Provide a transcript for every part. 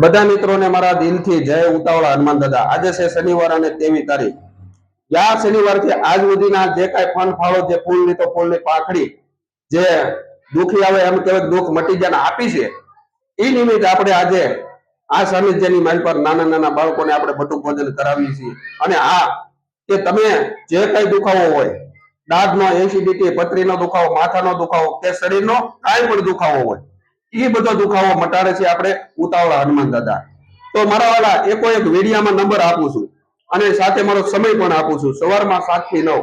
બધા મિત્રોને મારા દિલથી જય ઉતાવળા હનુમાન દાદા। આજે છે શનિવાર અને 23 તારીખ। યા શનિવારથી આજ સુધીના જે કાંઈ ફન ફાળો જે ફૂલની તો ફૂલની પાખડી જે દુખી આવે એમ કહેવાય દુઃખ મટી જાય આપી છે એ નિમિત્તે આપણે આજે આ સાનિધ્યની માલ પર નાના નાના બાળકોને આપણે બટુક ભોજન કરાવીએ છીએ। અને આ કે તમે જે કાંઈ દુખાવો હોય દાઢનો એસિડિટી પથરીનો દુખાવો માથાનો દુખાવો કે શરીરનો કાંઈ પણ દુખાવો હોય એ બધો દુખાવો મટાડે છે આપણે ઉતાવળા હનુમાન દાદા। તો મારા વાળા એકો એક વિડીયામાં નંબર આપું છું અને સાથે મારો સમય પણ આપું છું। સવારમાં 7 થી 9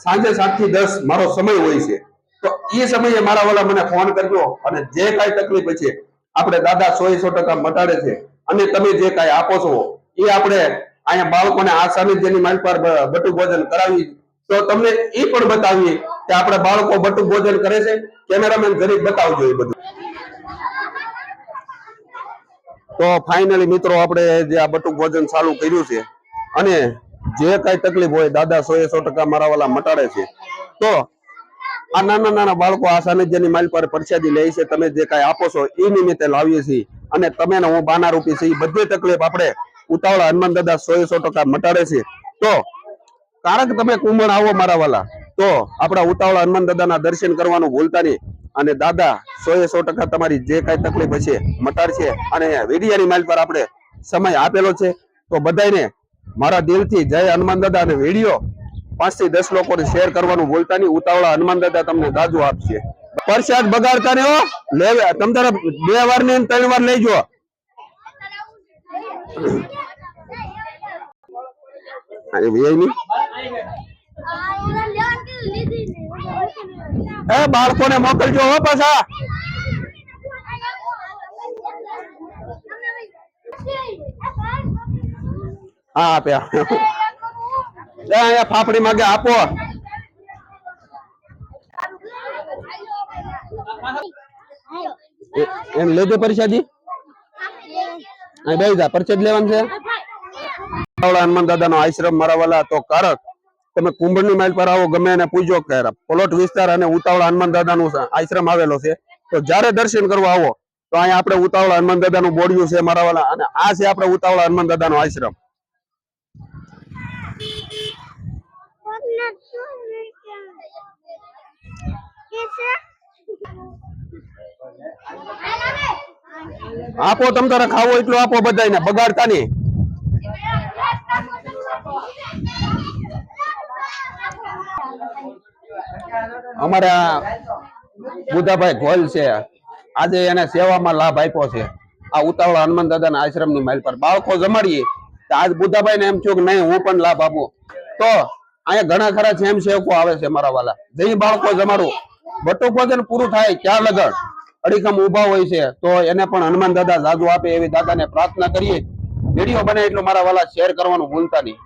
સાંજે 7 થી 10 મારો સમય હોય છે। તો એ સમયે મારા વાળા મને ફોન કરજો અને જે કાંઈ તકલીફ છે આપણે દાદા 100% મટાડે છે। અને તમે જે કાંઈ આપો છો એ આપણે અહીંયા બાળકોને આ સાનિધ્યની માલ પર બટુક ભોજન કરાવી તો તમને એ પણ બતાવીએ કે આપણે બાળકો બટુક ભોજન કરે છે। કેમેરામેન જરીક બતાવજો એ બધું। તો ફાઇનલી મિત્રો આપણે જે આ બટુક ભોજન ચાલુ કર્યું છે અને જે કાંઈ તકલીફ હોય દાદા 100% મારા વાલા મટાડે છે। તો આ નાના નાના બાળકો આ સાનિધ્યની માલ પર પ્રસાદી લે છે। તમે જે કાંઈ આપો છો એ નિમિત્તે લાવીએ છીએ અને તમે હું બાના રૂપી છે એ બધી તકલીફ આપણે ઉતાવળા હનુમાન દાદા 100% મટાડે છે। તો કારણ કે તમે કુંભણ આવો મારા વાલા તો આપણા ઉતાવળા હનુમાન દાદાના દર્શન કરવાનું ભૂલતા નહીં અને દાદા 100% તમારી જે કાંઈ તકલીફ હશે મટાડશે। અને વિડીયાની માલ પર આપણે સમય આપેલો છે તો બધાને મારા દિલથી જય હનુમાન દાદા। અને વિડીયો 5 થી 10 લોકોને શેર કરવાનું ભૂલતા નહીં। ઉતાવળા હનુમાન દાદા તમને દાજુ આપશે। પ્રસાદ બગાડતા નહીં હો, લે તમ તારે 2 વાર ને 3 વાર લેજો। અરે ભાઈ ની એ બાળકોને મોકલજો હો પાછા। હા આપ્યા અહીંયા ફાફડી માગે આપો। એમ લેજો પ્રસાદી બે જા પ્રસાદ લેવાનું છે। હનુમાન દાદાનો આશ્રમ મારા વાલા તો કારક તમે કુંભળની માઇલ પર આવો ગમે એને પૂછો કે પ્લોટ વિસ્તાર અને ઉતાવળા હનુમાન દાદાનું આશ્રમ આવેલો છે। તો જ્યારે દર્શન કરવા આવો તો અહીંયા આપણે ઉતાવળા હનુમાન દાદાનું બોર્ડિયું છે મારા વાલા અને આ છે આપણે ઉતાવળા હનુમાન દાદાનો આશ્રમ। આપો તમ તારે ખાવો એટલું આપો બધાને બગાડતા નહીં। અમારા બુધાભાઈ ગોલ છે આજે એને સેવામાં લાભ આપ્યો છે આ ઉતાવળા હનુમાન દાદાના આશ્રમની માઇલ પર બાળકો જમાડીએ તો આજ બુધાભાઈ ને એમ થયું કે નહીં હું પણ લાભ આપું। તો અહીંયા ઘણા ખરા સ્વયં સેવકો આવે છે મારા વાલા જઈ બાળકો જમાડું બટુક ભોજન પૂરું થાય ક્યાં લગન અડીખમ ઉભા હોય છે તો એને પણ હનુમાન દાદા જાદુ આપે એવી દાદાને પ્રાર્થના કરીએ। વિડીયો બને એટલો મારા વાલા શેર કરવાનું ભૂલતા નહીં।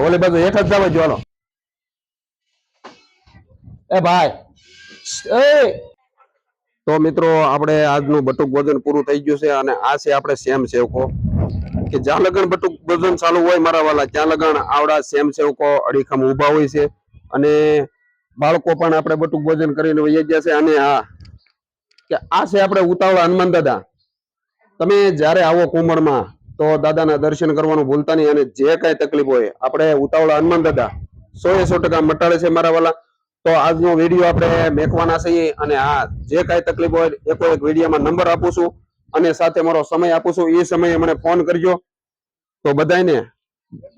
ઓલી બાજુ એક જ જવા જો એ ભાઈ એ તો મિત્રો આપણે આજનું બટુક ભોજન પૂરું થઈ ગયું છે અને આ છે આપણે સેમ સેવકો કે જ્યાં લગન બટુક ભોજન ચાલુ હોય મારા વાલા ત્યાં લગન આવડા સેમ સેવકો અડીખમ ઉભા હોય છે અને બાળકો પણ આપણે બટુક ભોજન કરીને વહી ગયા છે। અને હા કે આ છે આપણે ઉતાવળા હનુમાન દાદા। તમે જ્યારે આવો કુંભળમાં તો દાદાના દર્શન કરવાનું ભૂલતા નહીં અને જે કાંઈ તકલીફ હોય આપણે ઉતાવળા હનુમાન દાદા 100% મટાડે છે મારા વાલા। તો આજનો વિડીયો આપણે મેકવાના છીએ અને હા જે કાંઈ તકલીફ હોય એકો એક વિડીયોમાં નંબર આપું છું અને સાથે મારો સમય આપું છું એ સમયે મને ફોન કરજો। તો બધાને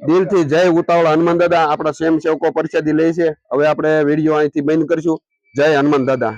દિલથી જય ઉતાવળા હનુમાન દાદા। આપણા સ્વયં સેવકો પ્રસાદી લે છે। હવે આપણે વિડીયો અહીંથી બંધ કરશું। જય હનુમાન દાદા।